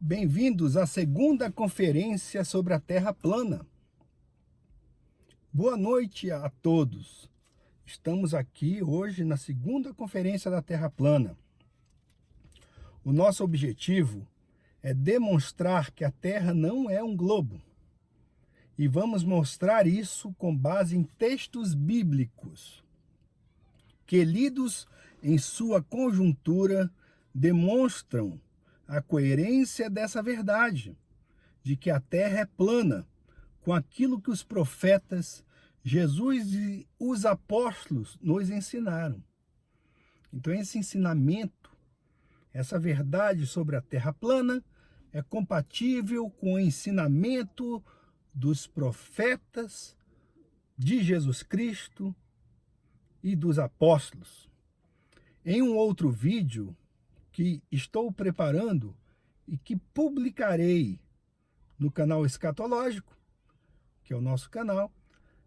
Bem-vindos à segunda conferência sobre a Terra plana. Boa noite a todos. Estamos aqui hoje na segunda conferência da Terra plana. O nosso objetivo é demonstrar que a Terra não é um globo. E vamos mostrar isso com base em textos bíblicos, que lidos em sua conjuntura demonstram a coerência dessa verdade, de que a Terra é plana, com aquilo que os profetas, Jesus e os apóstolos nos ensinaram. Então esse ensinamento, essa verdade sobre a Terra plana, é compatível com o ensinamento dos profetas, de Jesus Cristo e dos apóstolos. Em um outro vídeo que estou preparando e que publicarei no canal Escatológico, que é o nosso canal,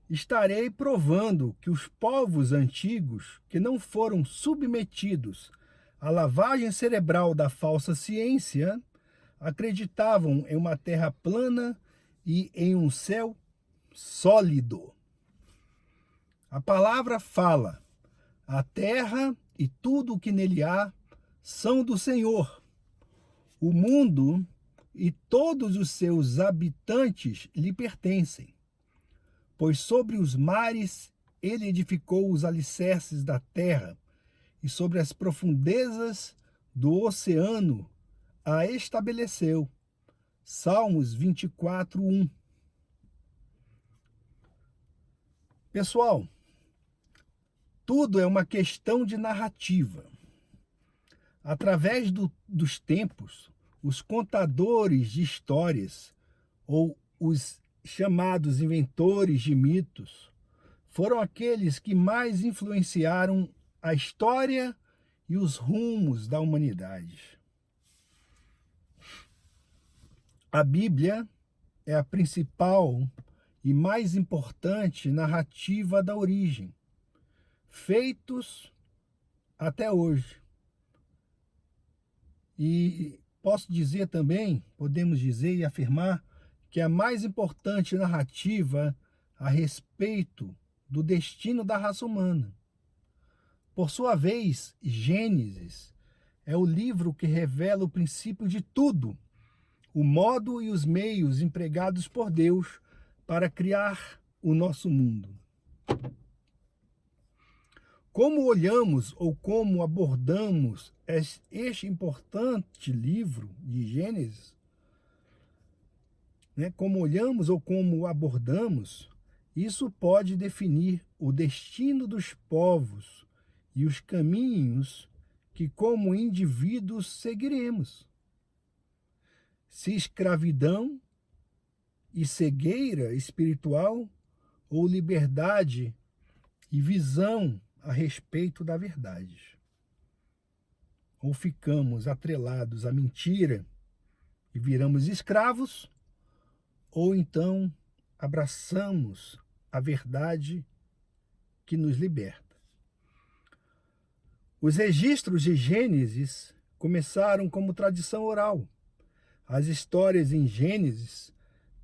estarei provando que os povos antigos que não foram submetidos à lavagem cerebral da falsa ciência acreditavam em uma terra plana e em um céu sólido. A palavra fala: a terra e tudo o que nele há são do Senhor. O mundo e todos os seus habitantes lhe pertencem, pois sobre os mares ele edificou os alicerces da terra, e sobre as profundezas do oceano a estabeleceu. Salmos 24:1. Pessoal, tudo é uma questão de narrativa. Através dos tempos, os contadores de histórias, ou os chamados inventores de mitos, foram aqueles que mais influenciaram a história e os rumos da humanidade. A Bíblia é a principal e mais importante narrativa da origem, feitos até hoje. E posso dizer também, podemos dizer e afirmar, que a mais importante narrativa a respeito do destino da raça humana. Por sua vez, Gênesis é o livro que revela o princípio de tudo, o modo e os meios empregados por Deus para criar o nosso mundo. Como olhamos ou como abordamos este importante livro de Gênesis, como olhamos ou como abordamos, isso pode definir o destino dos povos e os caminhos que, como indivíduos, seguiremos. Se escravidão e cegueira espiritual, ou liberdade e visão a respeito da verdade. Ou ficamos atrelados à mentira e viramos escravos, ou então abraçamos a verdade que nos liberta. Os registros de Gênesis começaram como tradição oral. As histórias em Gênesis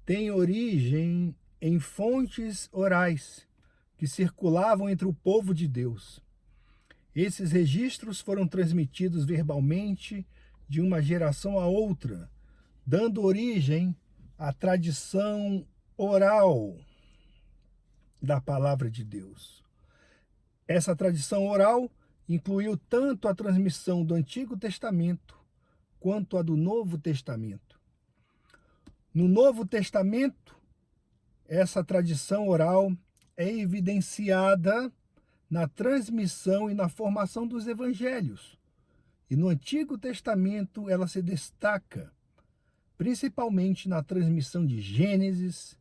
têm origem em fontes orais que circulavam entre o povo de Deus. Esses registros foram transmitidos verbalmente de uma geração a outra, dando origem à tradição oral da palavra de Deus. Essa tradição oral incluiu tanto a transmissão do Antigo Testamento quanto a do Novo Testamento. No Novo Testamento, essa tradição oral é evidenciada na transmissão e na formação dos evangelhos. E no Antigo Testamento ela se destaca principalmente na transmissão de Gênesis,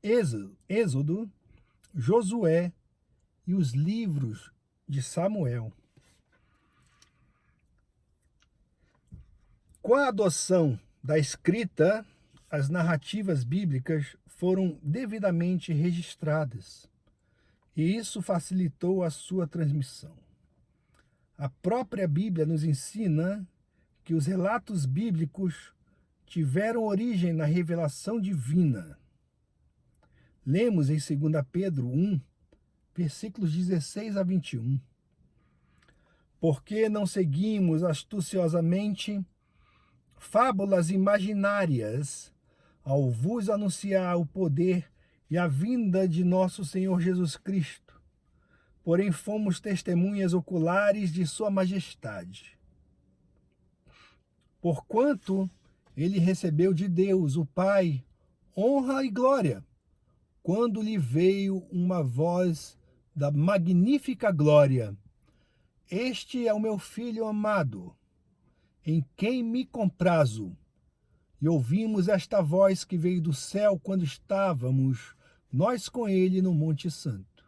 Êxodo, Josué e os livros de Samuel. Com a adoção da escrita, as narrativas bíblicas foram devidamente registradas, e isso facilitou a sua transmissão. A própria Bíblia nos ensina que os relatos bíblicos tiveram origem na revelação divina. Lemos em 2 Pedro 1, versículos 16 a 21. Porque não seguimos astuciosamente fábulas imaginárias ao vos anunciar o poder e a vinda de nosso Senhor Jesus Cristo, porém fomos testemunhas oculares de sua majestade. Porquanto ele recebeu de Deus, o Pai, honra e glória, quando lhe veio uma voz da magnífica glória: Este é o meu Filho amado, em quem me comprazo. E ouvimos esta voz que veio do céu quando estávamos nós com ele no Monte Santo.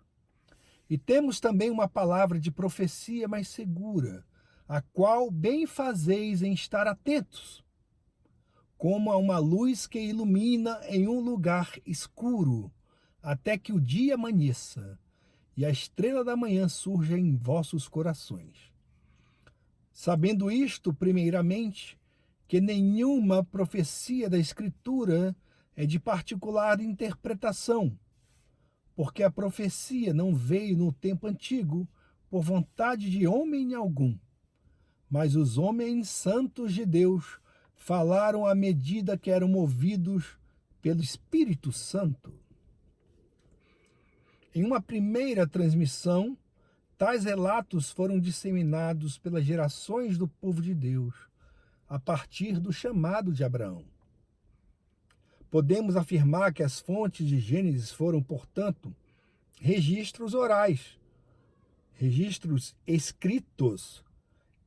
E temos também uma palavra de profecia mais segura, a qual bem fazeis em estar atentos, como a uma luz que ilumina em um lugar escuro, até que o dia amanheça e a estrela da manhã surja em vossos corações. Sabendo isto, primeiramente, que nenhuma profecia da Escritura é de particular interpretação, porque a profecia não veio no tempo antigo por vontade de homem algum, mas os homens santos de Deus falaram à medida que eram movidos pelo Espírito Santo. Em uma primeira transmissão, tais relatos foram disseminados pelas gerações do povo de Deus, a partir do chamado de Abraão. Podemos afirmar que as fontes de Gênesis foram, portanto, registros orais, registros escritos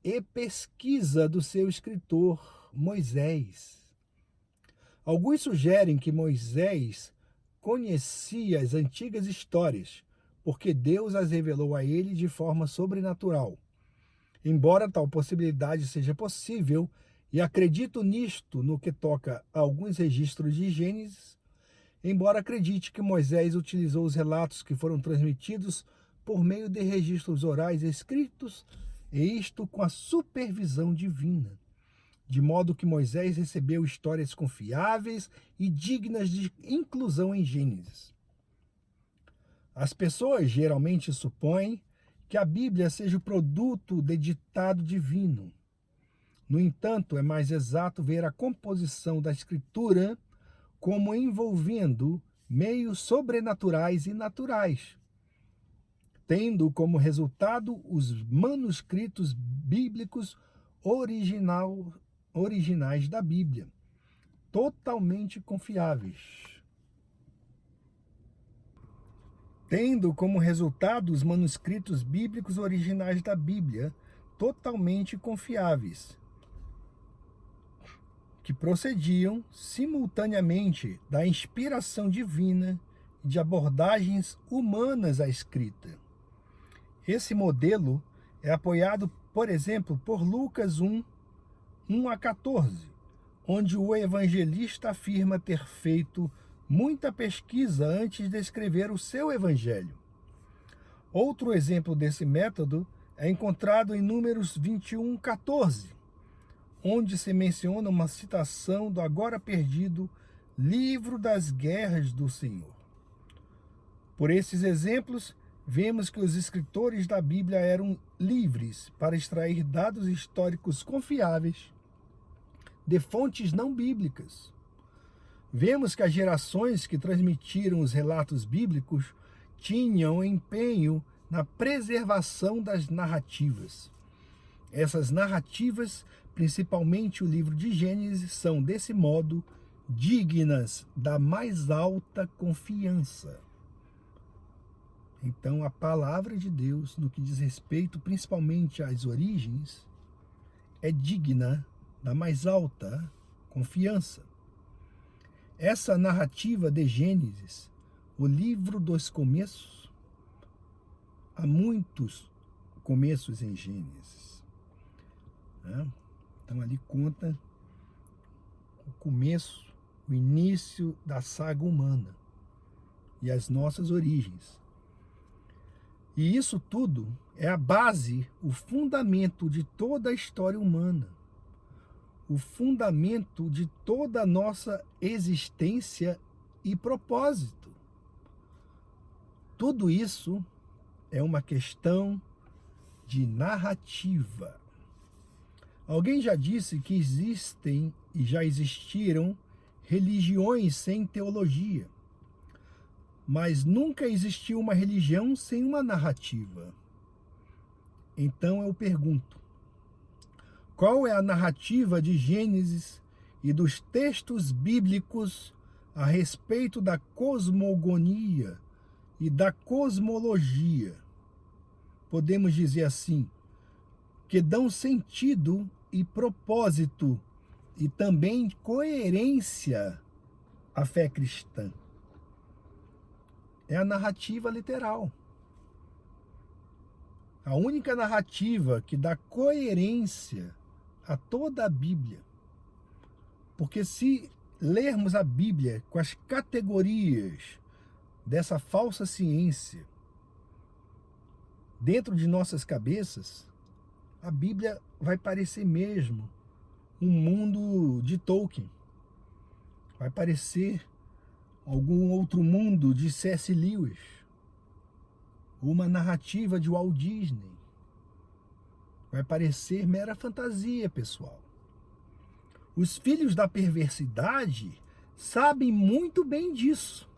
e pesquisa do seu escritor, Moisés. Alguns sugerem que Moisés conhecia as antigas histórias, porque Deus as revelou a ele de forma sobrenatural. Embora tal possibilidade seja possível, e acredito nisto no que toca a alguns registros de Gênesis, embora acredite que Moisés utilizou os relatos que foram transmitidos por meio de registros orais escritos, e isto com a supervisão divina, de modo que Moisés recebeu histórias confiáveis e dignas de inclusão em Gênesis. As pessoas geralmente supõem que a Bíblia seja o produto de ditado divino. No entanto, é mais exato ver a composição da Escritura como envolvendo meios sobrenaturais e naturais, tendo como resultado os manuscritos bíblicos originais da Bíblia, totalmente confiáveis. Tendo como resultado os manuscritos bíblicos originais da Bíblia, totalmente confiáveis, que procediam simultaneamente da inspiração divina e de abordagens humanas à escrita. Esse modelo é apoiado, por exemplo, por Lucas 1, 1 a 14, onde o evangelista afirma ter feito muita pesquisa antes de escrever o seu evangelho. Outro exemplo desse método é encontrado em Números 21, 14, onde se menciona uma citação do agora perdido Livro das Guerras do Senhor. Por esses exemplos, vemos que os escritores da Bíblia eram livres para extrair dados históricos confiáveis de fontes não bíblicas. Vemos que as gerações que transmitiram os relatos bíblicos tinham empenho na preservação das narrativas. Essas narrativas, principalmente o livro de Gênesis, são, desse modo, dignas da mais alta confiança. Então, a palavra de Deus, no que diz respeito principalmente às origens, é digna da mais alta confiança. Essa narrativa de Gênesis, o livro dos começos, há muitos começos em Gênesis, né? Então ali conta o começo, o início da saga humana e as nossas origens. E isso tudo é a base, o fundamento de toda a história humana. o fundamento de toda a nossa existência e propósito. Tudo isso é uma questão de narrativa. Alguém já disse que existem e já existiram religiões sem teologia, mas nunca existiu uma religião sem uma narrativa. Então eu pergunto, qual é a narrativa de Gênesis e dos textos bíblicos a respeito da cosmogonia e da cosmologia? Podemos dizer assim, que dão sentido e propósito e também coerência à fé cristã. É a narrativa literal. A única narrativa que dá coerência a toda a Bíblia. Porque se lermos a Bíblia com as categorias dessa falsa ciência dentro de nossas cabeças, a Bíblia vai parecer mesmo um mundo de Tolkien. Vai parecer algum outro mundo de C.S. Lewis. Uma narrativa de Walt Disney. Vai parecer mera fantasia, pessoal. Os filhos da perversidade sabem muito bem disso.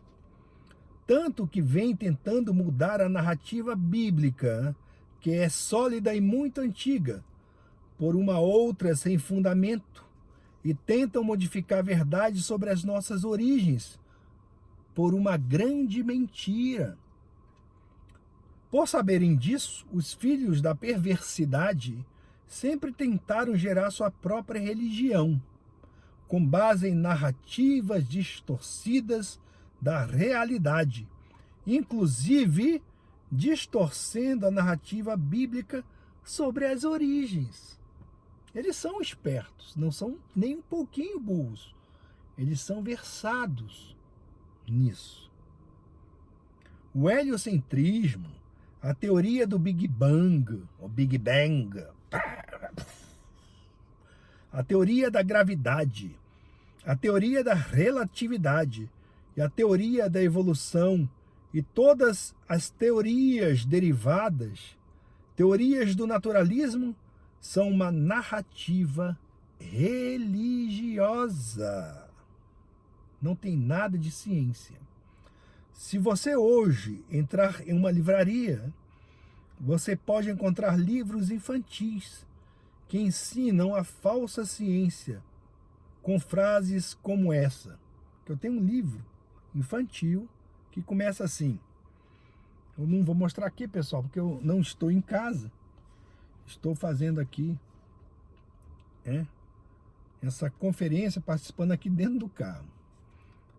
Tanto que vem tentando mudar a narrativa bíblica, que é sólida e muito antiga, por uma outra sem fundamento, e tentam modificar a verdade sobre as nossas origens, por uma grande mentira. Por saberem disso, os filhos da perversidade sempre tentaram gerar sua própria religião, com base em narrativas distorcidas da realidade, inclusive distorcendo a narrativa bíblica sobre as origens. Eles são espertos, não são nem um pouquinho burros. Eles são versados nisso. O heliocentrismo, a teoria do Big Bang, o Big Bang, a teoria da gravidade, a teoria da relatividade e a teoria da evolução e todas as teorias derivadas, teorias do naturalismo, são uma narrativa religiosa. Não tem nada de ciência. Se você hoje entrar em uma livraria, você pode encontrar livros infantis que ensinam a falsa ciência com frases como essa. Eu tenho um livro infantil que começa assim. Eu não vou mostrar aqui, pessoal, porque eu não estou em casa. Estou fazendo aqui essa conferência, participando aqui dentro do carro.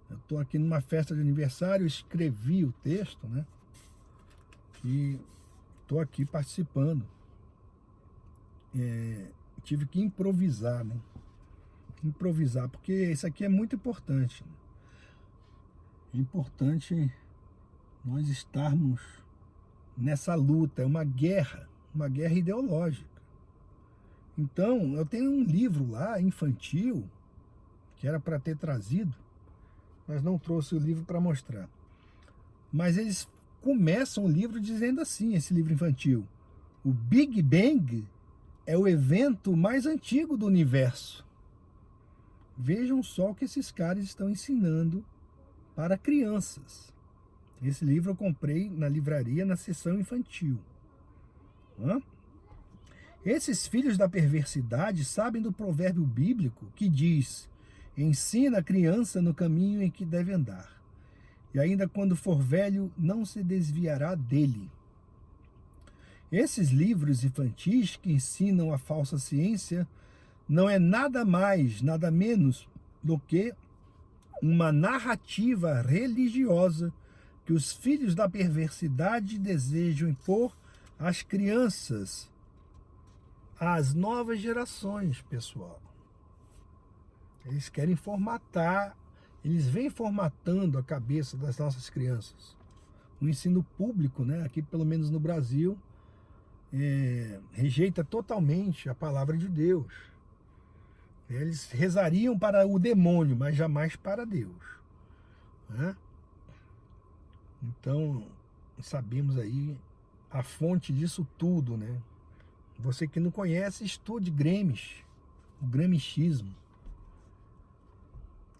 Eu estou aqui numa festa de aniversário, escrevi o texto, né? E estou aqui participando. Tive que improvisar, né? Improvisar, porque isso aqui é muito importante. Né? É importante nós estarmos nessa luta, é uma guerra ideológica. Então, eu tenho um livro lá, infantil, que era para ter trazido, mas não trouxe o livro para mostrar. Mas eles começam o livro dizendo assim, esse livro infantil: o Big Bang é o evento mais antigo do universo. Vejam só o que esses caras estão ensinando para crianças. Esse livro eu comprei na livraria, na seção infantil. Esses filhos da perversidade sabem do provérbio bíblico que diz: ensina a criança no caminho em que deve andar, e ainda quando for velho não se desviará dele. Esses livros infantis que ensinam a falsa ciência não é nada mais, nada menos do que uma narrativa religiosa que os filhos da perversidade desejam impor às crianças, às novas gerações, pessoal. Eles querem formatar, eles vêm formatando a cabeça das nossas crianças. O ensino público, né, aqui pelo menos no Brasil, rejeita totalmente a palavra de Deus. Eles rezariam para o demônio, mas jamais para Deus, né? Então, sabemos aí a fonte disso tudo, né? Você que não conhece, estude Gramsci, o gramscismo.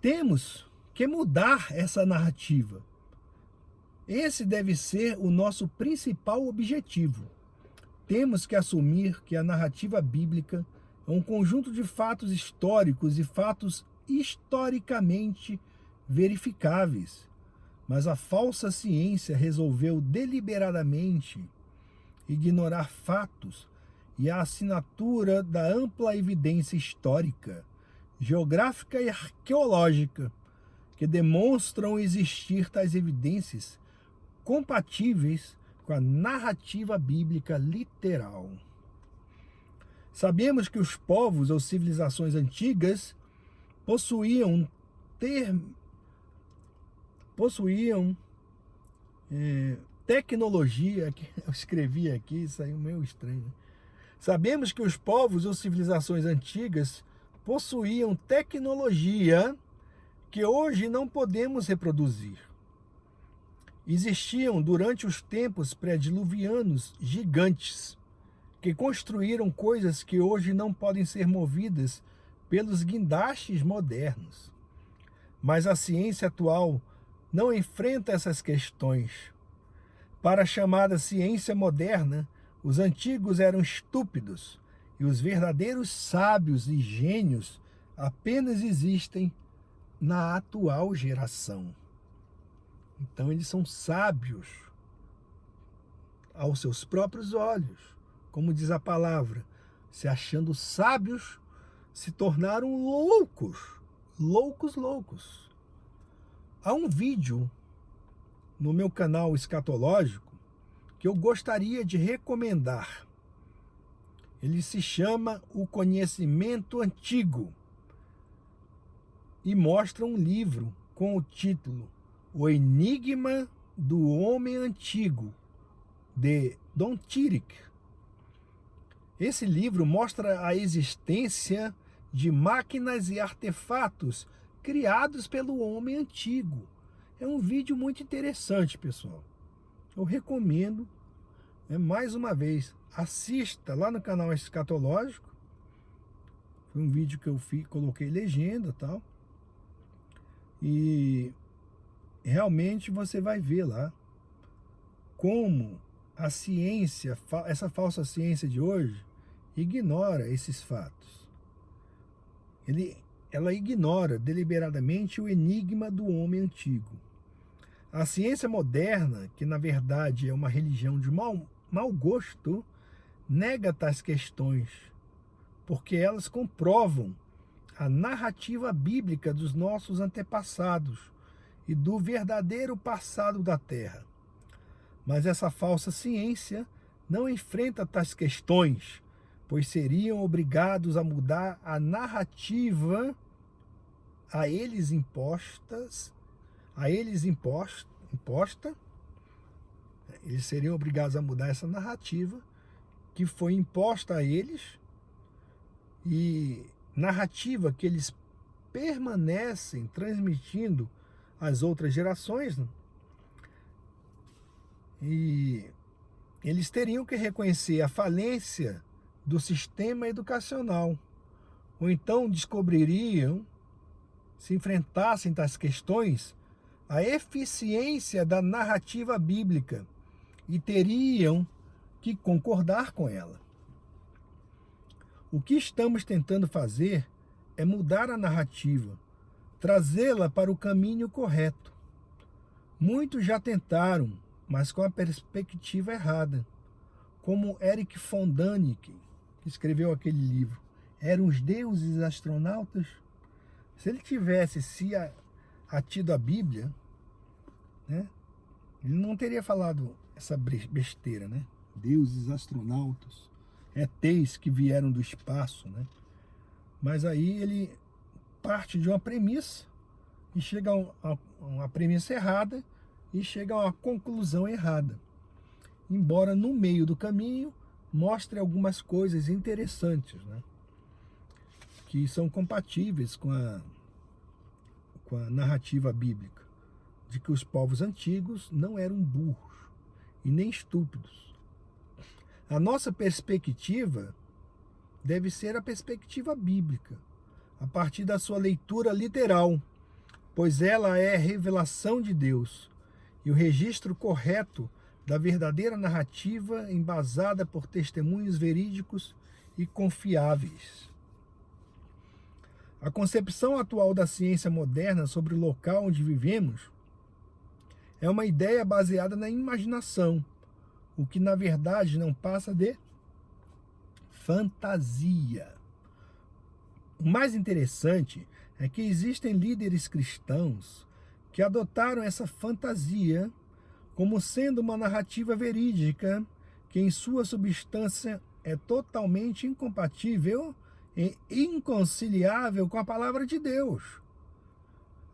Temos que mudar essa narrativa. Esse deve ser o nosso principal objetivo. Temos que assumir que a narrativa bíblica é um conjunto de fatos históricos e fatos historicamente verificáveis. Mas a falsa ciência resolveu deliberadamente ignorar fatos e a assinatura da ampla evidência histórica, geográfica e arqueológica que demonstram existir tais evidências compatíveis com a narrativa bíblica literal. Sabemos que os povos ou civilizações antigas possuíam tecnologia, que eu escrevi aqui, saiu meio estranho. Sabemos que os povos ou civilizações antigas possuíam tecnologia que hoje não podemos reproduzir. Existiam durante os tempos pré-diluvianos gigantes que construíram coisas que hoje não podem ser movidas pelos guindastes modernos. Mas a ciência atual não enfrenta essas questões. Para a chamada ciência moderna, os antigos eram estúpidos e os verdadeiros sábios e gênios apenas existem na atual geração. Então eles são sábios aos seus próprios olhos. Como diz a palavra, se achando sábios, se tornaram loucos. Loucos. Há um vídeo no meu canal escatológico que eu gostaria de recomendar. Ele se chama O Conhecimento Antigo e mostra um livro com o título O Enigma do Homem Antigo, de Don Tillich. Esse livro mostra a existência de máquinas e artefatos criados pelo homem antigo. É um vídeo muito interessante, pessoal. Eu recomendo, mais uma vez, assista lá no canal Escatológico. Foi um vídeo que eu coloquei legenda e tal. E realmente você vai ver lá como a ciência, essa falsa ciência de hoje, ignora esses fatos. Ela ignora deliberadamente o enigma do homem antigo. A ciência moderna, que na verdade é uma religião de mau gosto, nega tais questões, porque elas comprovam a narrativa bíblica dos nossos antepassados e do verdadeiro passado da Terra. Mas essa falsa ciência não enfrenta tais questões, pois seriam obrigados a mudar a narrativa a eles imposta. Eles seriam obrigados a mudar essa narrativa que foi imposta a eles, e narrativa que eles permanecem transmitindo às outras gerações, né? E eles teriam que reconhecer a falência do sistema educacional, ou então descobririam, se enfrentassem tais questões, a eficiência da narrativa bíblica e teriam que concordar com ela. O que estamos tentando fazer é mudar a narrativa, trazê-la para o caminho correto. Muitos já tentaram, mas com a perspectiva errada, como Erich von Däniken, que escreveu aquele livro. Eram os deuses astronautas? Se ele tivesse atido a Bíblia, né, ele não teria falado essa besteira, né? Deuses astronautas, ETs que vieram do espaço, né? Mas aí ele parte de uma premissa e chega a uma premissa errada e chega a uma conclusão errada. Embora no meio do caminho mostre algumas coisas interessantes, né? que são compatíveis com a narrativa bíblica, de que os povos antigos não eram burros e nem estúpidos. A nossa perspectiva deve ser a perspectiva bíblica, a partir da sua leitura literal, pois ela é a revelação de Deus e o registro correto da verdadeira narrativa embasada por testemunhos verídicos e confiáveis. A concepção atual da ciência moderna sobre o local onde vivemos é uma ideia baseada na imaginação, o que na verdade não passa de fantasia. O mais interessante é que existem líderes cristãos que adotaram essa fantasia como sendo uma narrativa verídica que em sua substância é totalmente incompatível e inconciliável com a palavra de Deus.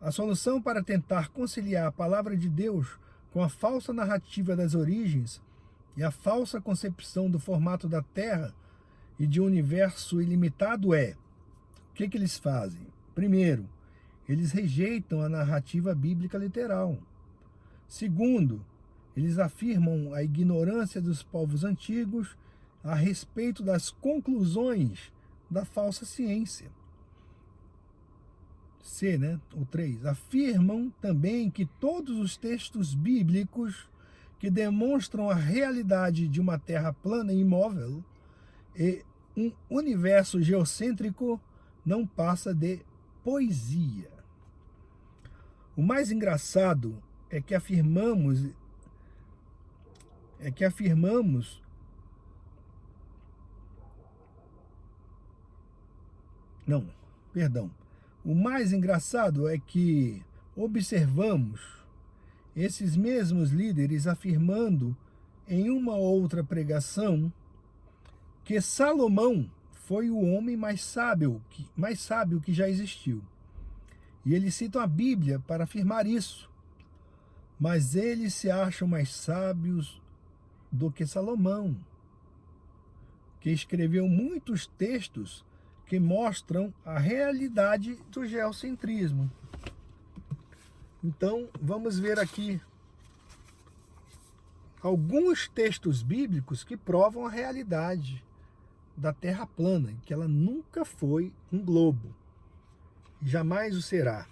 A solução para tentar conciliar a palavra de Deus com a falsa narrativa das origens e a falsa concepção do formato da Terra e de um universo ilimitado é: o que eles fazem? Primeiro, eles rejeitam a narrativa bíblica literal. Segundo, eles afirmam a ignorância dos povos antigos a respeito das conclusões da falsa ciência. C, ou 3. Afirmam também que todos os textos bíblicos que demonstram a realidade de uma terra plana e imóvel e um universo geocêntrico não passa de poesia. O mais engraçado é que afirmamos O mais engraçado é que observamos esses mesmos líderes afirmando em uma outra pregação que Salomão foi o homem mais sábio que já existiu. E eles citam a Bíblia para afirmar isso. Mas eles se acham mais sábios do que Salomão, que escreveu muitos textos que mostram a realidade do geocentrismo. Então, vamos ver aqui alguns textos bíblicos que provam a realidade da Terra plana, que ela nunca foi um globo, e jamais o será.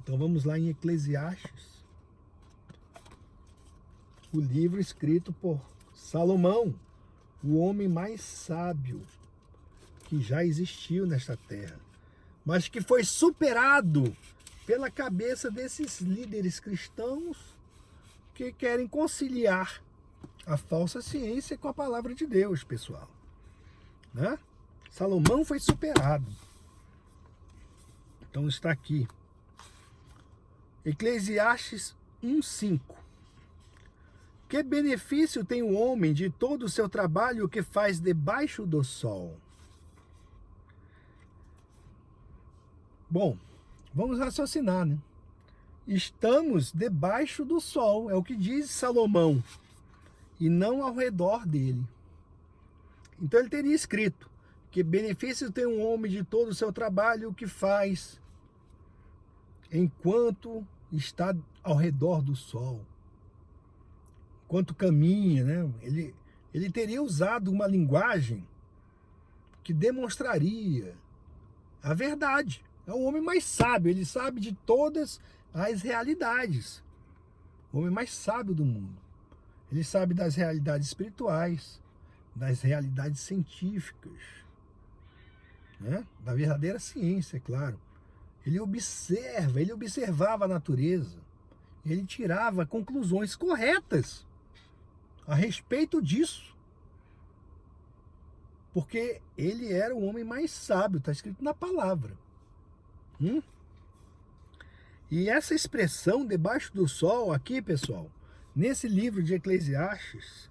Então vamos lá em Eclesiastes, o livro escrito por Salomão, o homem mais sábio que já existiu nesta terra, mas que foi superado pela cabeça desses líderes cristãos que querem conciliar a falsa ciência com a palavra de Deus, pessoal. Salomão foi superado. Então está aqui. Eclesiastes 1:5. Que benefício tem o homem de todo o seu trabalho que faz debaixo do sol? Bom, vamos raciocinar, Estamos debaixo do sol, é o que diz Salomão, e não ao redor dele. Então ele teria escrito: que benefício tem um homem de todo o seu trabalho que faz enquanto está ao redor do sol, enquanto caminha, Ele teria usado uma linguagem que demonstraria a verdade. É o homem mais sábio, ele sabe de todas as realidades. O homem mais sábio do mundo. Ele sabe das realidades espirituais, das realidades científicas, da verdadeira ciência, é claro. Ele observava a natureza, ele tirava conclusões corretas a respeito disso. Porque ele era o homem mais sábio, está escrito na palavra. E essa expressão debaixo do sol aqui, pessoal, nesse livro de Eclesiastes,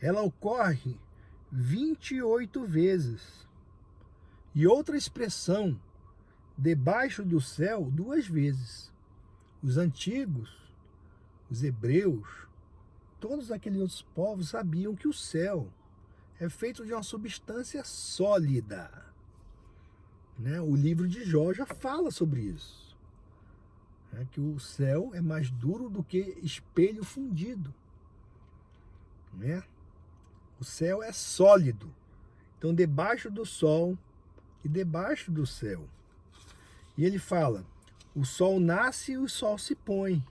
ela ocorre 28 vezes. E outra expressão, debaixo do céu, 2 vezes. Os antigos, os hebreus, todos aqueles outros povos sabiam que o céu é feito de uma substância sólida. né? O livro de Jó já fala sobre isso. Né? Que o céu é mais duro do que espelho fundido. Né? O céu é sólido. Então, debaixo do sol e debaixo do céu. E ele fala, o sol nasce e o sol se põe.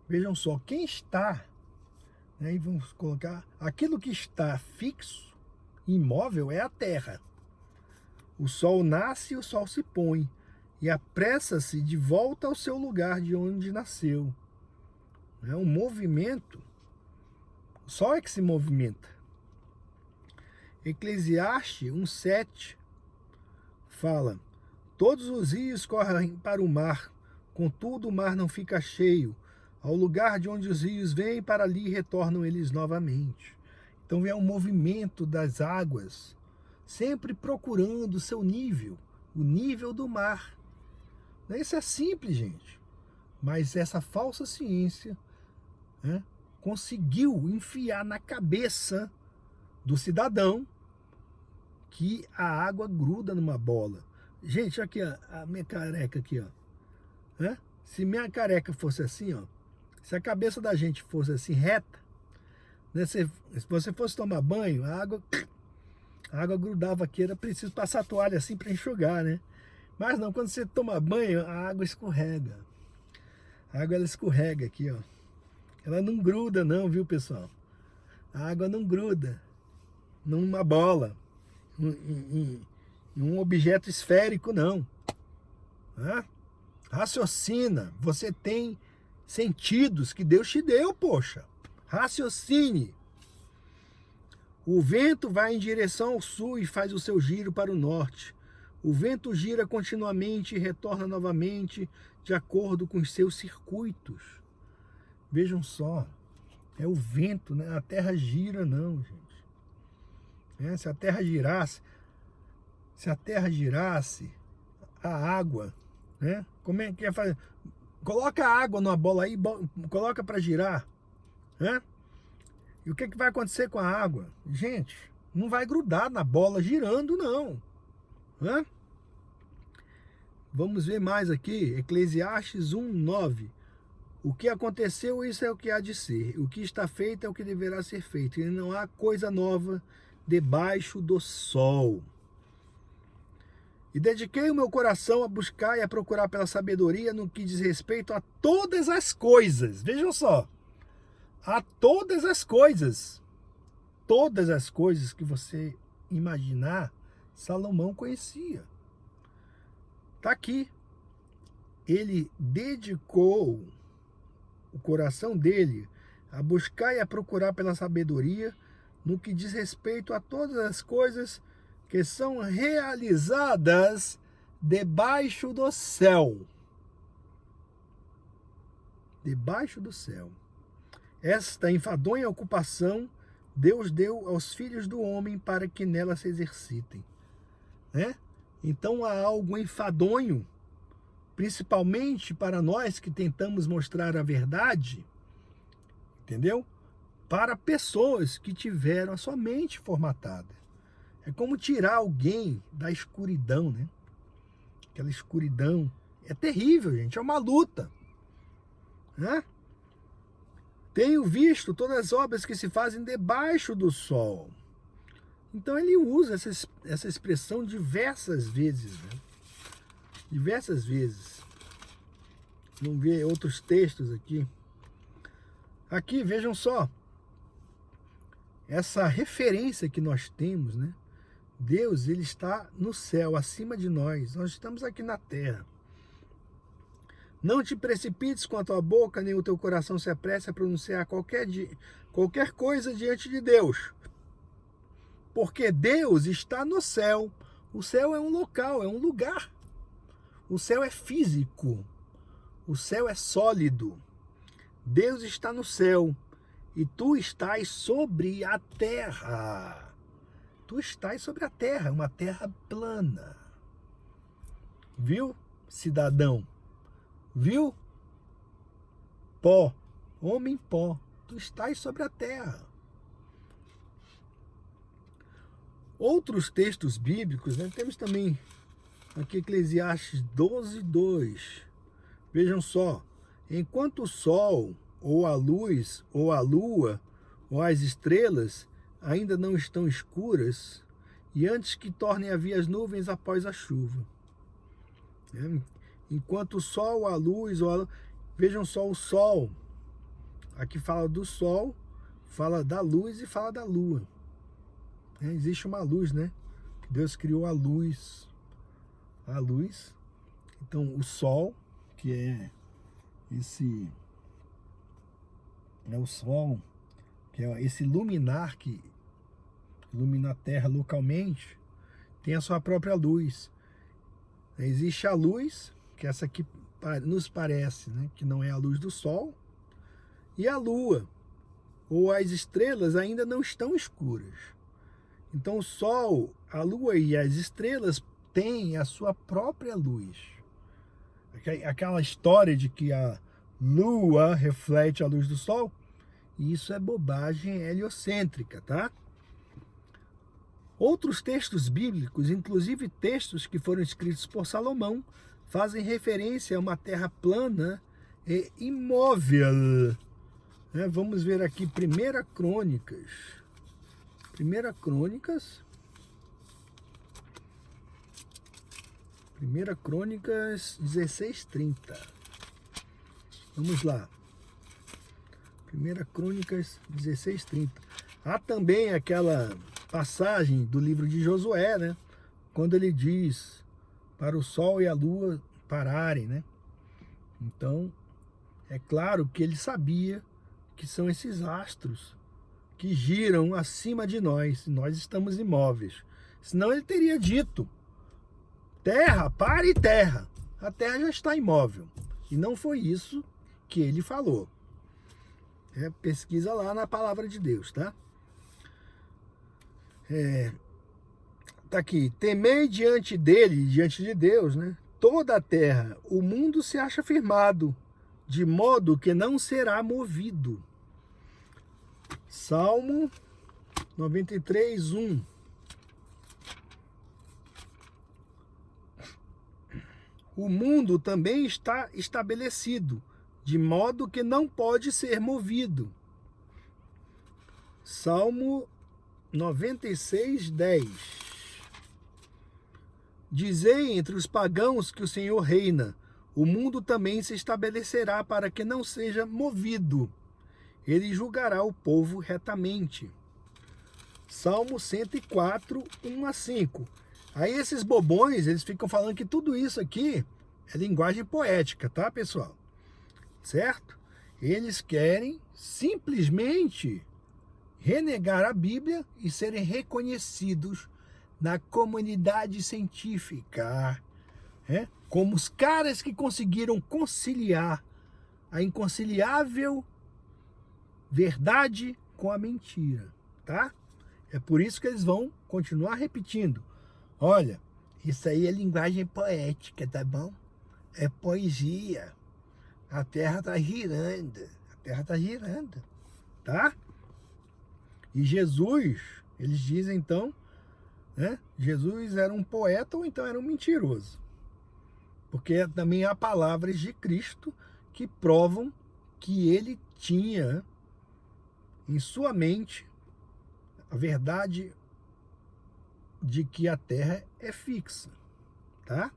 Vejam só, quem está, né, e vamos colocar, aquilo que está fixo, imóvel, é a terra. O sol nasce e o sol se põe, e apressa-se de volta ao seu lugar de onde nasceu. É um movimento, o sol é que se movimenta. Eclesiastes 1:7 fala, todos os rios correm para o mar, contudo o mar não fica cheio. Ao lugar de onde os rios vêm, para ali retornam eles novamente. Então é um movimento das águas, sempre procurando o seu nível, o nível do mar. Isso é simples, gente. Mas essa falsa ciência, né, conseguiu enfiar na cabeça do cidadão que a água gruda numa bola. Gente, aqui ó, a minha careca aqui, ó. Né? Se minha careca fosse assim, ó, se a cabeça da gente fosse assim reta, né, se você fosse tomar banho, a água grudava aqui, era preciso passar a toalha assim para enxugar, né? Mas não, quando você toma banho, a água escorrega. A água ela escorrega aqui, ó. Ela não gruda não, viu, pessoal? A água não gruda numa bola, em um objeto esférico, não. Né? Raciocina, você tem sentidos que Deus te deu, poxa. Raciocine. O vento vai em direção ao sul e faz o seu giro para o norte. O vento gira continuamente e retorna novamente de acordo com os seus circuitos. Vejam só, é o vento, né? A terra gira não, gente. Se a terra girasse, a água, né? Como é que é fazer? Coloca a água numa bola aí, coloca para girar, né? E o que vai acontecer com a água? Gente, não vai grudar na bola girando, não. Né? Vamos ver mais aqui, Eclesiastes 1:9. O que aconteceu, isso é o que há de ser. O que está feito é o que deverá ser feito. E não há coisa nova debaixo do sol. E dediquei o meu coração a buscar e a procurar pela sabedoria no que diz respeito a todas as coisas. Vejam só. A todas as coisas. Todas as coisas que você imaginar, Salomão conhecia. Está aqui. Ele dedicou o coração dele a buscar e a procurar pela sabedoria no que diz respeito a todas as coisas que são realizadas debaixo do céu. Debaixo do céu. Esta enfadonha ocupação Deus deu aos filhos do homem para que nela se exercitem. Né? Então há algo enfadonho, principalmente para nós que tentamos mostrar a verdade, entendeu? Para pessoas que tiveram a sua mente formatada. É como tirar alguém da escuridão, né? Aquela escuridão é terrível, gente, é uma luta. Né? Tenho visto todas as obras que se fazem debaixo do sol. Então ele usa essa expressão diversas vezes, né? Diversas vezes. Vamos ver outros textos aqui. Aqui, vejam só. Essa referência que nós temos, né? Deus, ele está no céu, acima de nós. Nós estamos aqui na terra. Não te precipites com a tua boca, nem o teu coração se apresse a pronunciar qualquer coisa diante de Deus. Porque Deus está no céu. O céu é um local, é um lugar. O céu é físico. O céu é sólido. Deus está no céu. E tu estás sobre a terra. Tu estás sobre a terra, uma terra plana. Viu, cidadão? Viu? Pó, homem pó, tu estás sobre a terra. Outros textos bíblicos, né? Temos também Aqui Eclesiastes 12:2. Vejam só, enquanto o sol, ou a luz, ou a lua, ou as estrelas ainda não estão escuras, e antes que tornem a vir as nuvens após a chuva. Enquanto o sol, a luz, vejam só o sol. Aqui fala do sol, fala da luz e fala da lua. Existe uma luz, né? Deus criou a luz. A luz. Então, o sol, que é o sol, que é esse luminar que ilumina a Terra localmente, tem a sua própria luz. Existe a luz, que é essa que nos parece, né, que não é a luz do sol, e a lua, ou as estrelas ainda não estão escuras. Então o sol, a lua e as estrelas têm a sua própria luz. Aquela história de que a lua reflete a luz do sol, isso é bobagem heliocêntrica, tá? Outros textos bíblicos, inclusive textos que foram escritos por Salomão, fazem referência a uma terra plana e imóvel. Vamos ver aqui 1 Crônicas. 1 Crônicas 16:30. Vamos lá. 1 Crônicas 16:30. Há também aquela passagem do livro de Josué, né? Quando ele diz para o sol e a lua pararem, né? Então, é claro que ele sabia que são esses astros que giram acima de nós, e nós estamos imóveis. Senão ele teria dito: terra, pare terra. A terra já está imóvel. E não foi isso que ele falou. Pesquisa lá na palavra de Deus, tá? Tá aqui: temei diante dele, diante de Deus, né? Toda a terra, o mundo se acha firmado, de modo que não será movido. Salmo 93:1. O mundo também está estabelecido, de modo que não pode ser movido. Salmo 96:10. Dizei entre os pagãos que o Senhor reina, o mundo também se estabelecerá para que não seja movido. Ele julgará o povo retamente. Salmo 104, 1-5. Aí esses bobões, eles ficam falando que tudo isso aqui é linguagem poética, tá, pessoal? Certo? Eles querem simplesmente renegar a Bíblia e serem reconhecidos na comunidade científica, como os caras que conseguiram conciliar a inconciliável verdade com a mentira, tá? É por isso que eles vão continuar repetindo: olha, isso aí é linguagem poética, tá bom? É poesia. A Terra está girando. A Terra está girando, tá? E Jesus, eles dizem então, Jesus era um poeta ou então era um mentiroso. Porque também há palavras de Cristo que provam que ele tinha em sua mente a verdade de que a terra é fixa, tá?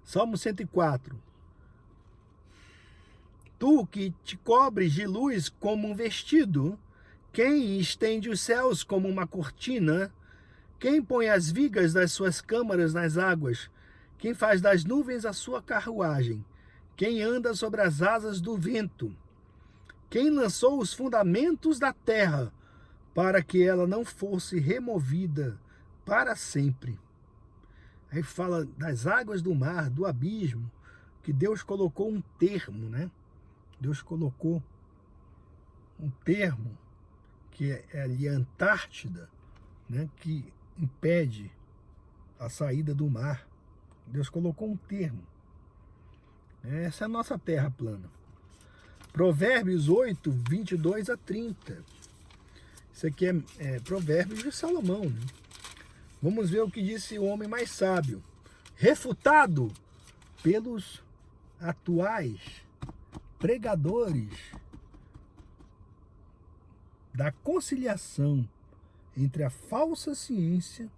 Salmo 104. Tu que te cobres de luz como um vestido, quem estende os céus como uma cortina, quem põe as vigas das suas câmaras nas águas, quem faz das nuvens a sua carruagem, quem anda sobre as asas do vento, quem lançou os fundamentos da terra, para que ela não fosse removida para sempre. Aí fala das águas do mar, do abismo, que Deus colocou um termo, né? Deus colocou um termo, que é ali a Antártida, né? Que impede a saída do mar. Deus colocou um termo. Essa é a nossa terra plana. Provérbios 8, 22-30. Isso aqui é Provérbios de Salomão, né? Vamos ver o que disse o homem mais sábio, refutado pelos atuais pregadores da conciliação entre a falsa ciência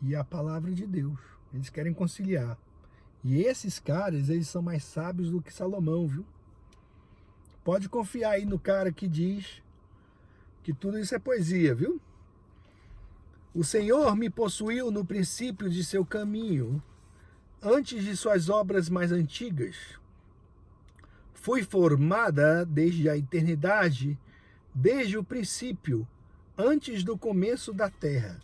e a palavra de Deus. Eles querem conciliar. E esses caras, eles são mais sábios do que Salomão, viu? Pode confiar aí no cara que diz que tudo isso é poesia, viu? O Senhor me possuiu no princípio de seu caminho, antes de suas obras mais antigas. Fui formada desde a eternidade, desde o princípio, antes do começo da terra.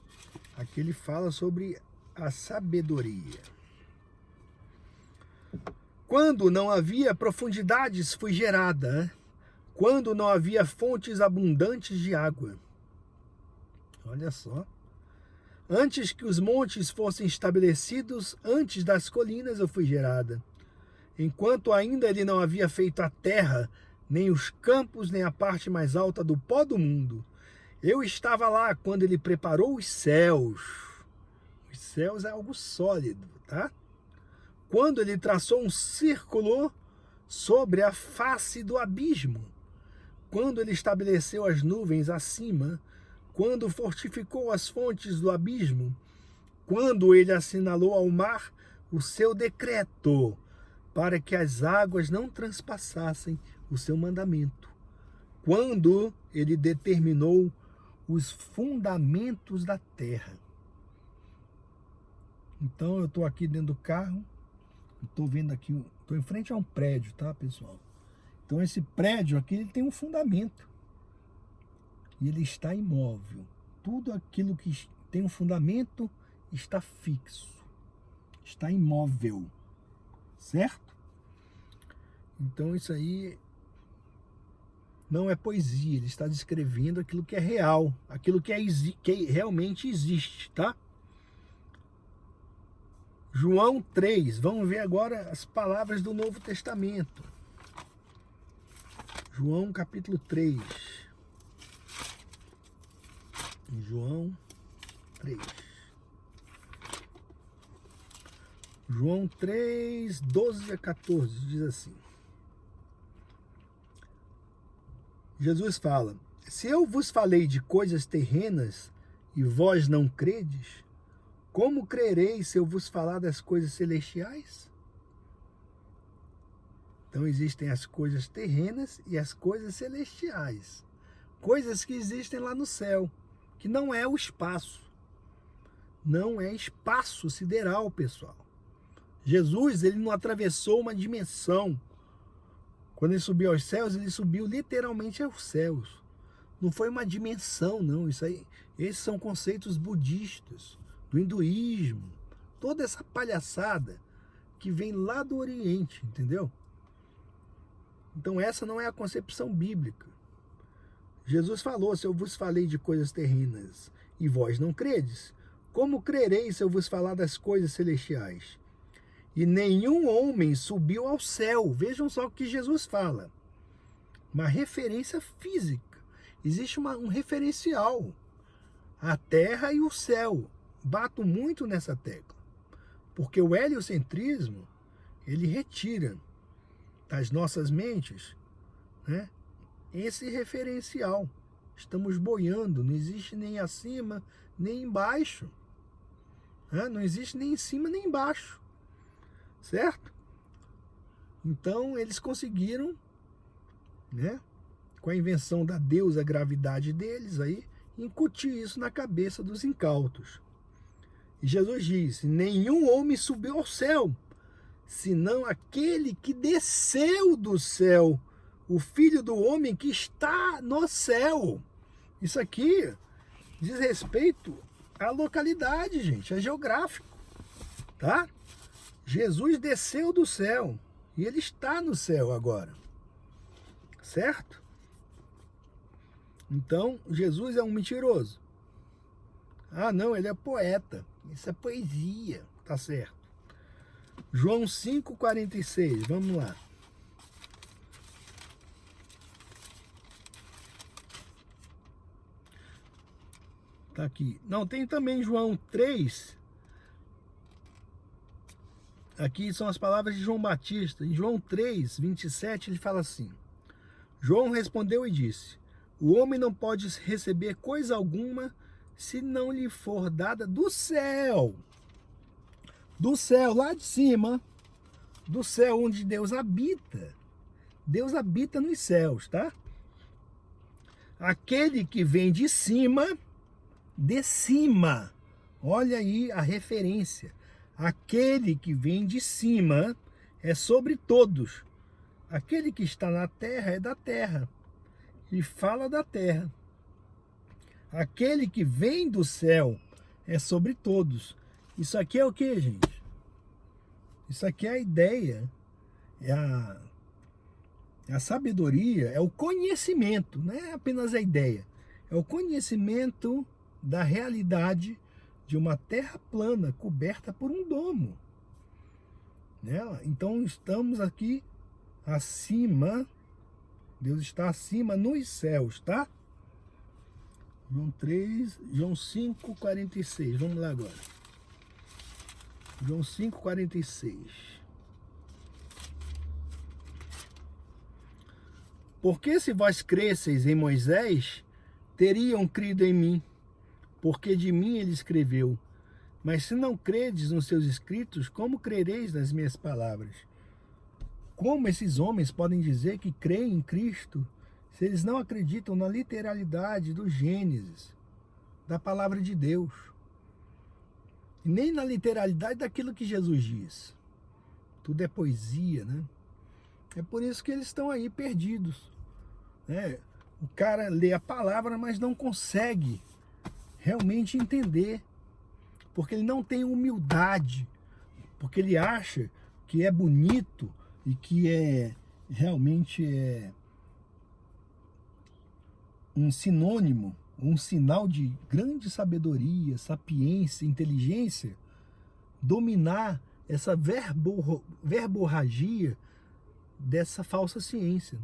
Aqui ele fala sobre a sabedoria. Quando não havia profundidades, fui gerada. Quando não havia fontes abundantes de água. Olha só. Antes que os montes fossem estabelecidos, antes das colinas eu fui gerada. Enquanto ainda ele não havia feito a terra, nem os campos, nem a parte mais alta do pó do mundo. Eu estava lá quando ele preparou os céus. Os céus é algo sólido, tá? Quando ele traçou um círculo sobre a face do abismo. Quando ele estabeleceu as nuvens acima. Quando fortificou as fontes do abismo. Quando ele assinalou ao mar o seu decreto, para que as águas não transpassassem o seu mandamento. Quando ele determinou os fundamentos da terra. Então eu estou aqui dentro do carro, estou vendo aqui, estou em frente a um prédio, tá, pessoal? Então esse prédio aqui, ele tem um fundamento. E ele está imóvel. Tudo aquilo que tem um fundamento está fixo. Está imóvel. Certo? Então isso aí não é poesia, ele está descrevendo aquilo que é real, aquilo que realmente existe, tá? João 3, vamos ver agora as palavras do Novo Testamento. João capítulo 3. João 3. João 3, 12 a 14, diz assim. Jesus fala: se eu vos falei de coisas terrenas e vós não credes, como crereis se eu vos falar das coisas celestiais? Então existem as coisas terrenas e as coisas celestiais. Coisas que existem lá no céu, que não é o espaço. Não é espaço sideral, pessoal. Jesus, ele não atravessou uma dimensão. Quando ele subiu aos céus, ele subiu literalmente aos céus. Não foi uma dimensão, não. Isso aí, esses são conceitos budistas, do hinduísmo. Toda essa palhaçada que vem lá do Oriente, entendeu? Então essa não é a concepção bíblica. Jesus falou: se eu vos falei de coisas terrenas e vós não credes, como crereis se eu vos falar das coisas celestiais? E nenhum homem subiu ao céu. Vejam só o que Jesus fala. Uma referência física. Existe um referencial. A terra e o céu. Bato muito nessa tecla. Porque o heliocentrismo, ele retira das nossas mentes, né, esse referencial. Estamos boiando. Não existe nem acima, nem embaixo. Não existe nem em cima, nem embaixo. Certo? Então eles conseguiram, né, com a invenção da deusa gravidade deles aí, incutir isso na cabeça dos incautos. E Jesus disse: nenhum homem subiu ao céu, senão aquele que desceu do céu, o Filho do Homem que está no céu. Isso aqui diz respeito à localidade, gente, é geográfico, tá? Jesus desceu do céu e ele está no céu agora, certo? Então, Jesus é um mentiroso. Ah, não, ele é poeta. Isso é poesia, tá certo. João 5,46, vamos lá. Aqui. Não, tem também João 3. Aqui são as palavras de João Batista. Em João 3, 27, ele fala assim: João respondeu e disse: o homem não pode receber coisa alguma se não lhe for dada do céu. Do céu, lá de cima. Do céu onde Deus habita. Deus habita nos céus, tá? Aquele que vem de cima, olha aí a referência. Aquele que vem de cima é sobre todos. Aquele que está na terra é da terra e fala da terra. Aquele que vem do céu é sobre todos. Isso aqui é o que, gente? Isso aqui é a ideia, é a sabedoria, é o conhecimento, não é apenas a ideia. É o conhecimento da realidade de uma terra plana coberta por um domo. Né? Então estamos aqui acima, Deus está acima nos céus, tá? João 5, 46, vamos lá agora. João 5, 46. Porque se vós cresseis em Moisés, teriam crido em mim, porque de mim ele escreveu. Mas se não credes nos seus escritos, como crereis nas minhas palavras? Como esses homens podem dizer que creem em Cristo, se eles não acreditam na literalidade do Gênesis, da palavra de Deus? E nem na literalidade daquilo que Jesus diz. Tudo é poesia, né? É por isso que eles estão aí perdidos. Né? O cara lê a palavra, mas não consegue realmente entender. Porque ele não tem humildade. Porque ele acha que é bonito e que realmente é um sinônimo, um sinal de grande sabedoria, sapiência, inteligência, dominar essa verborragia dessa falsa ciência.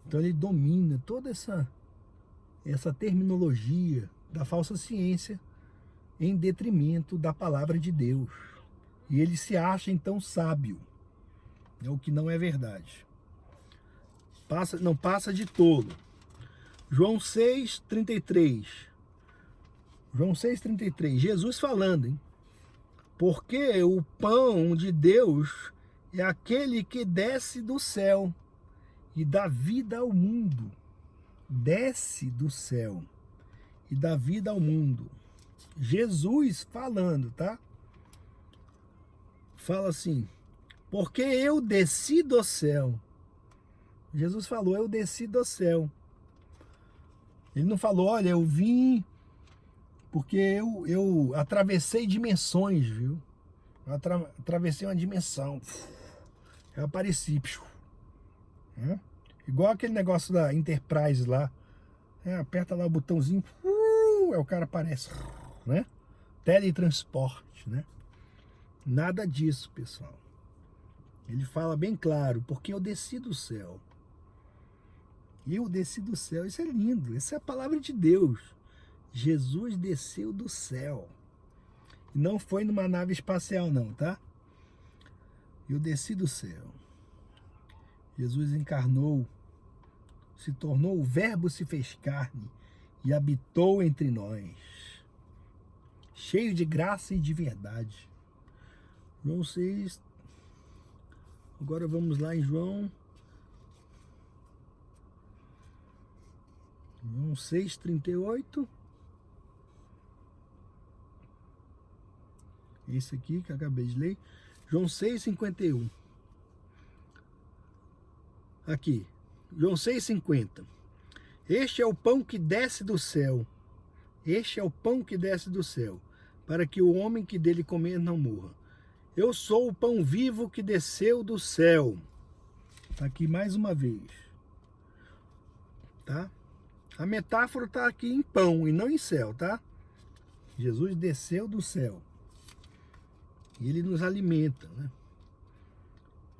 Então ele domina toda essa terminologia da falsa ciência em detrimento da palavra de Deus. E ele se acha então sábio, o que não é verdade. Não passa de tolo. João 6, 33. João 6, 33. Jesus falando, hein? Porque o pão de Deus é aquele que desce do céu e dá vida ao mundo. Desce do céu e dá vida ao mundo. Jesus falando, tá? Fala assim: porque eu desci do céu. Jesus falou: eu desci do céu. Ele não falou: olha, eu vim porque eu atravessei dimensões, viu? Eu atravessei uma dimensão. Eu apareci. Né? Igual aquele negócio da Enterprise lá. Aperta lá o botãozinho. Aí o cara aparece. Né? Teletransporte, né? Nada disso, pessoal. Ele fala bem claro: porque eu desci do céu. Eu desci do céu. Isso é lindo. Essa é a palavra de Deus. Jesus desceu do céu. E não foi numa nave espacial, não, tá? Eu desci do céu. Jesus encarnou, se tornou, o Verbo se fez carne e habitou entre nós. Cheio de graça e de verdade. João 6. Agora vamos lá em João 6, 38. Esse aqui que eu acabei de ler. João 6, 51. Aqui. João 6, 50. Este é o pão que desce do céu. Este é o pão que desce do céu, para que o homem que dele comer não morra. Eu sou o pão vivo que desceu do céu. Tá aqui mais uma vez. Tá? A metáfora está aqui em pão e não em céu, tá? Jesus desceu do céu. E ele nos alimenta, né?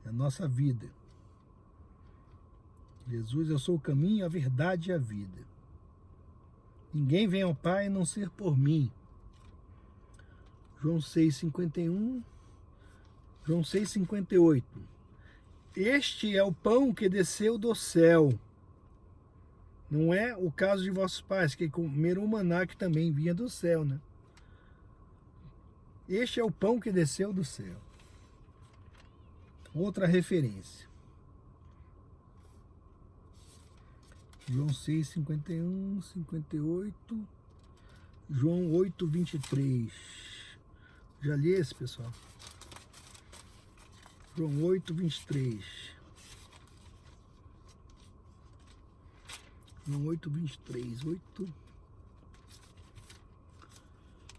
É a nossa vida. Jesus, eu sou o caminho, a verdade e a vida. Ninguém vem ao Pai a não ser por mim. João 6,51. João 6,58. Este é o pão que desceu do céu. Não é o caso de vossos pais, que comeram o maná que também vinha do céu, né? Este é o pão que desceu do céu. Outra referência. João 6, 51, 58. João 8, 23. Já li esse, pessoal? João 8, 23. João 8, 23. 8.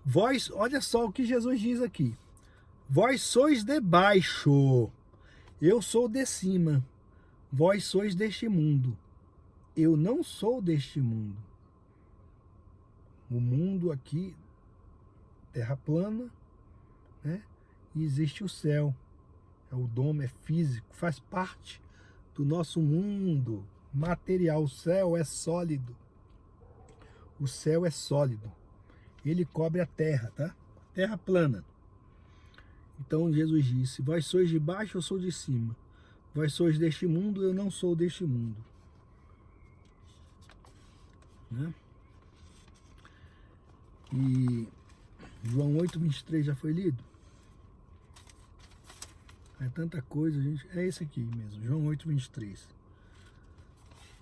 Vós, olha só o que Jesus diz aqui. Vós sois de baixo, eu sou de cima. Vós sois deste mundo, eu não sou deste mundo. O mundo aqui, terra plana, né? E existe o céu. O domo é físico, faz parte do nosso mundo material. O céu é sólido. O céu é sólido. Ele cobre a terra, tá? Terra plana. Então Jesus disse: vós sois de baixo, eu sou de cima. Vós sois deste mundo, eu não sou deste mundo. Né? E João 8, 23 já foi lido? É tanta coisa, gente. É esse aqui mesmo, João 8, 23.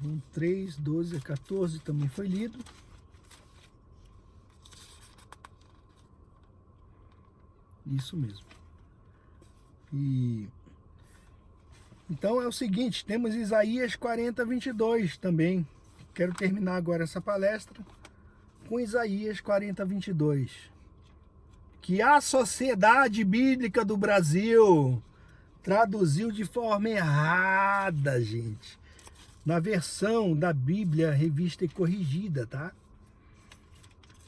João 3, 12 a 14 também foi lido. Isso mesmo. E então é o seguinte, temos Isaías 40, 22 também. Quero terminar agora essa palestra com Isaías 40, 22. Que a Sociedade Bíblica do Brasil traduziu de forma errada, gente. Na versão da Bíblia Revista e Corrigida, tá?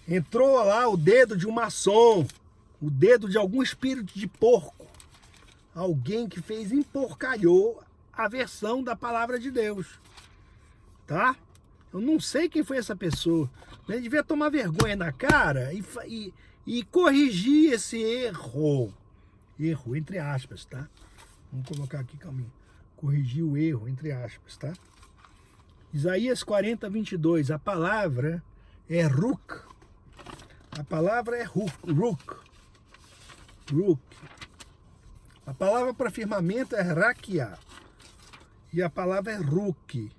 Entrou lá o dedo de um maçom, o dedo de algum espírito de porco. Alguém que emporcalhou a versão da palavra de Deus. Tá? Eu não sei quem foi essa pessoa. Ele devia tomar vergonha na cara e corrigir esse erro. Erro, entre aspas, tá? Vamos colocar aqui, calminho. Corrigir o erro, entre aspas, tá? Isaías 40, 22. A palavra é ruk. A palavra é ruk. A palavra para firmamento é rakia. E a palavra é ruk,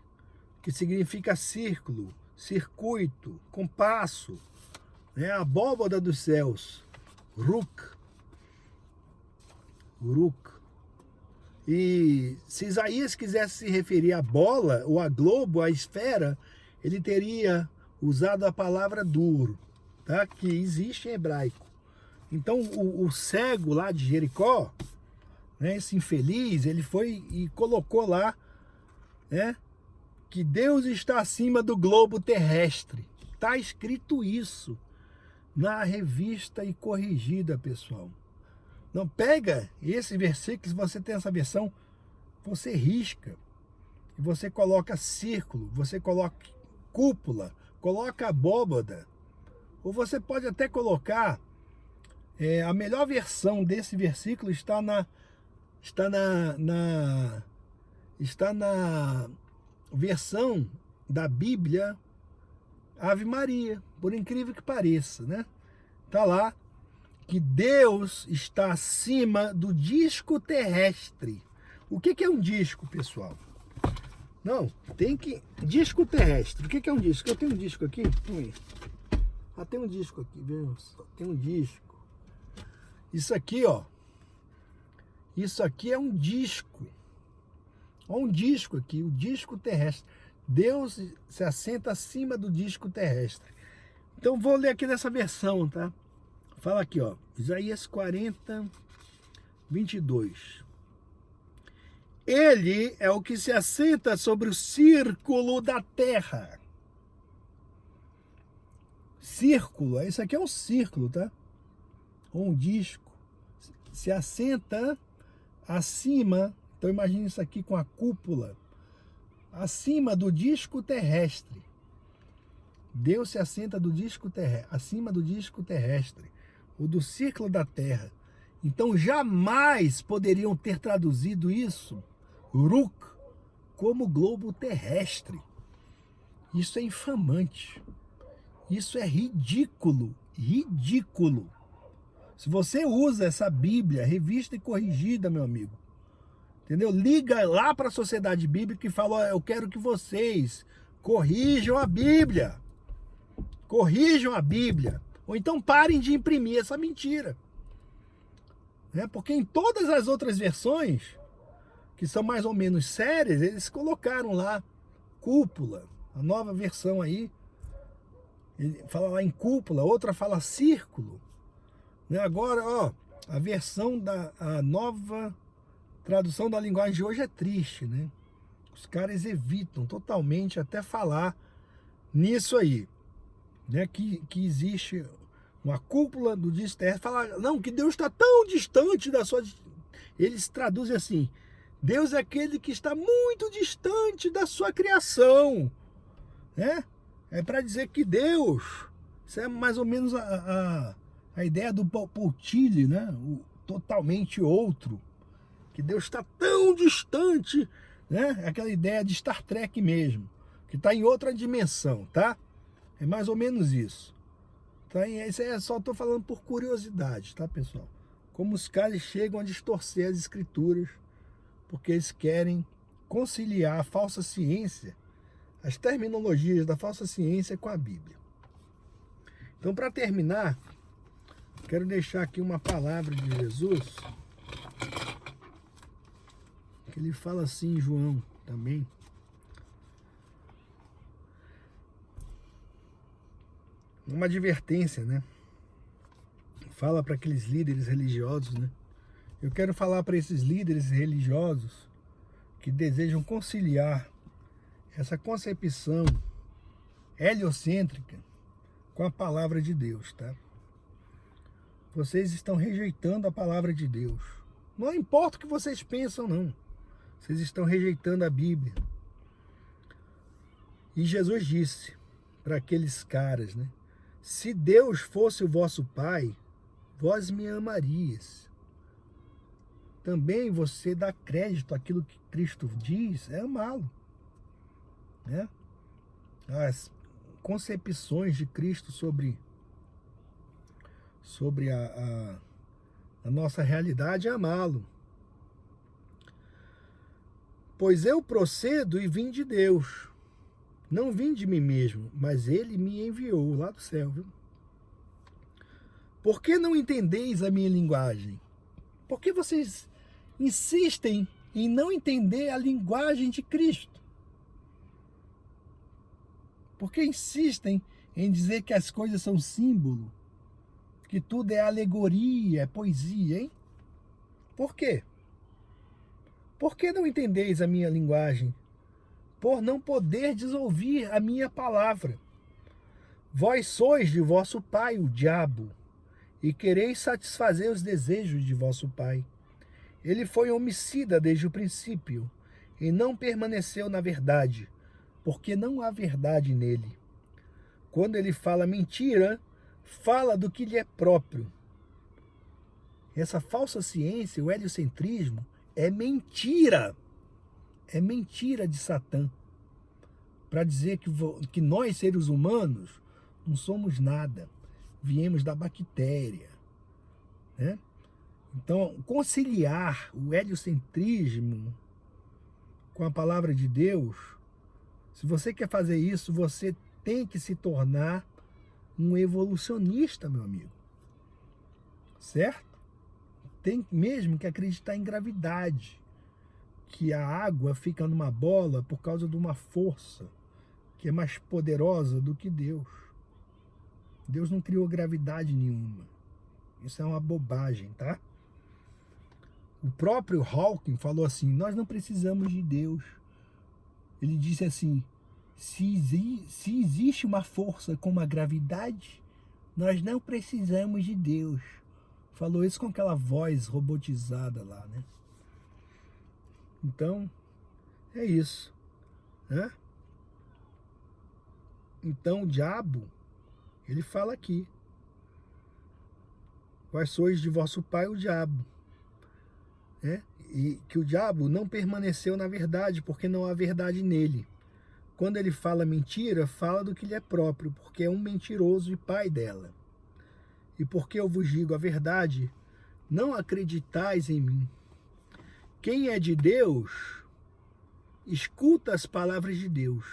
que significa círculo, circuito, compasso, né? Abóbada dos céus. Ruk. E se Isaías quisesse se referir à bola, ou à globo, à esfera, ele teria usado a palavra duro, tá? Que existe em hebraico. Então o cego lá de Jericó, né, esse infeliz, ele foi e colocou lá, né, que Deus está acima do globo terrestre. Está escrito isso na Revista e Corrigida, pessoal. Não, pega esse versículo, se você tem essa versão, você risca. E você coloca círculo, você coloca cúpula, coloca abóbada. Ou você pode até colocar, a melhor versão desse versículo está na versão da Bíblia Ave Maria, por incrível que pareça, né? Está lá que Deus está acima do disco terrestre. O que é um disco, pessoal? Não, tem que... Disco terrestre. O que é um disco? Eu tenho um disco aqui. Tem um disco aqui, viu? Tem um disco. Isso aqui, ó. Isso aqui é um disco. Olha um disco aqui, o disco terrestre. Deus se assenta acima do disco terrestre. Então vou ler aqui nessa versão, tá? Fala aqui, ó. Isaías 40, 22. Ele é o que se assenta sobre o círculo da terra. Círculo, isso aqui é um círculo, tá? Ou um disco. Se assenta acima, então imagine isso aqui com a cúpula, acima do disco terrestre. Deus se assenta acima do disco terrestre, ou do círculo da Terra. Então jamais poderiam ter traduzido isso, Uruk, como globo terrestre. Isso é infamante. Isso é ridículo, ridículo. Se você usa essa Bíblia revista e corrigida, meu amigo, entendeu? Liga lá para a Sociedade Bíblica e fala: eu quero que vocês corrijam a Bíblia. Corrijam a Bíblia. Ou então parem de imprimir essa mentira. Porque em todas as outras versões, que são mais ou menos sérias, eles colocaram lá cúpula. A nova versão aí, ele fala lá em cúpula, outra fala círculo. Agora, ó, a nova tradução da linguagem de hoje é triste, né? Os caras evitam totalmente até falar nisso aí, né? Que existe uma cúpula do disco terrestre. Fala, não, que Deus está tão distante da sua... Eles traduzem assim: Deus é aquele que está muito distante da sua criação, né? É para dizer que Deus, isso é mais ou menos a ideia do Paul Tillich, né? O totalmente outro, que Deus está tão distante, né? Aquela ideia de Star Trek mesmo, que está em outra dimensão, tá? É mais ou menos isso. Tá? Isso é só estou falando por curiosidade, tá, pessoal? Como os caras chegam a distorcer as escrituras, porque eles querem conciliar a falsa ciência, as terminologias da falsa ciência com a Bíblia. Então, para terminar, quero deixar aqui uma palavra de Jesus, que ele fala assim em João também. Uma advertência, né? Fala para aqueles líderes religiosos, né? Eu quero falar para esses líderes religiosos que desejam conciliar essa concepção heliocêntrica com a palavra de Deus, tá? Vocês estão rejeitando a palavra de Deus. Não importa o que vocês pensam, não. Vocês estão rejeitando a Bíblia. E Jesus disse para aqueles caras, né? Se Deus fosse o vosso Pai, vós me amarias. Também você dá crédito àquilo que Cristo diz, é amá-lo, né? As concepções de Cristo sobre a nossa realidade é amá-lo. Pois eu procedo e vim de Deus. Não vim de mim mesmo, mas ele me enviou lá do céu, viu? Por que não entendeis a minha linguagem? Por que vocês insistem em não entender a linguagem de Cristo? Por que insistem em dizer que as coisas são símbolo? Que tudo é alegoria, é poesia, hein? Por quê? Por que não entendeis a minha linguagem? Por não poderdes ouvir a minha palavra. Vós sois de vosso pai, o diabo, e quereis satisfazer os desejos de vosso pai. Ele foi homicida desde o princípio, e não permaneceu na verdade, porque não há verdade nele. Quando ele fala mentira, fala do que lhe é próprio. Essa falsa ciência, o heliocentrismo, é mentira. É mentira de Satã. Para dizer que nós, seres humanos, não somos nada. Viemos da bactéria, né? Então, conciliar o heliocentrismo com a palavra de Deus, se você quer fazer isso, você tem que se tornar um evolucionista, meu amigo. Certo? Tem mesmo que acreditar em gravidade, que a água fica numa bola por causa de uma força que é mais poderosa do que Deus. Deus não criou gravidade nenhuma. Isso é uma bobagem, tá? O próprio Hawking falou assim: nós não precisamos de Deus. Ele disse assim: se existe uma força como a gravidade, nós não precisamos de Deus. Falou isso com aquela voz robotizada lá, né? Então, é isso, né? Então o diabo, ele fala aqui: vós sois de vosso pai o diabo. E que o diabo não permaneceu na verdade, porque não há verdade nele. Quando ele fala mentira, fala do que lhe é próprio, porque é um mentiroso e pai dela. E porque eu vos digo a verdade, não acreditais em mim. Quem é de Deus, escuta as palavras de Deus.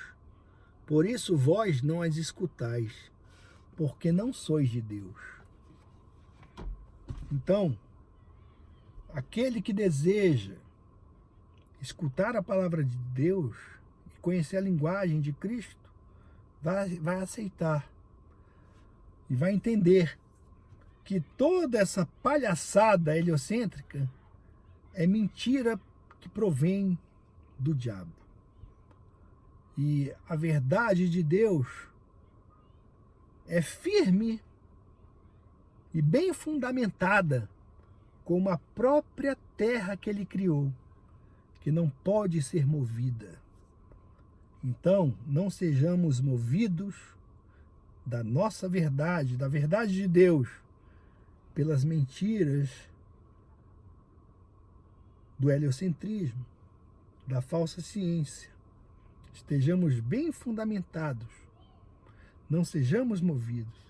Por isso vós não as escutais, porque não sois de Deus. Então, aquele que deseja escutar a palavra de Deus e conhecer a linguagem de Cristo, vai aceitar e vai entender que toda essa palhaçada heliocêntrica é mentira que provém do diabo. E a verdade de Deus é firme e bem fundamentada, como a própria terra que ele criou, que não pode ser movida. Então, não sejamos movidos da nossa verdade, da verdade de Deus, pelas mentiras do heliocentrismo, da falsa ciência. Estejamos bem fundamentados, não sejamos movidos,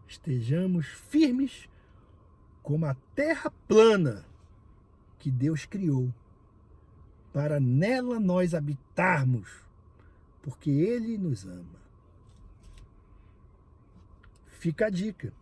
estejamos firmes como a terra plana que Deus criou, para nela nós habitarmos, porque Ele nos ama. Fica a dica.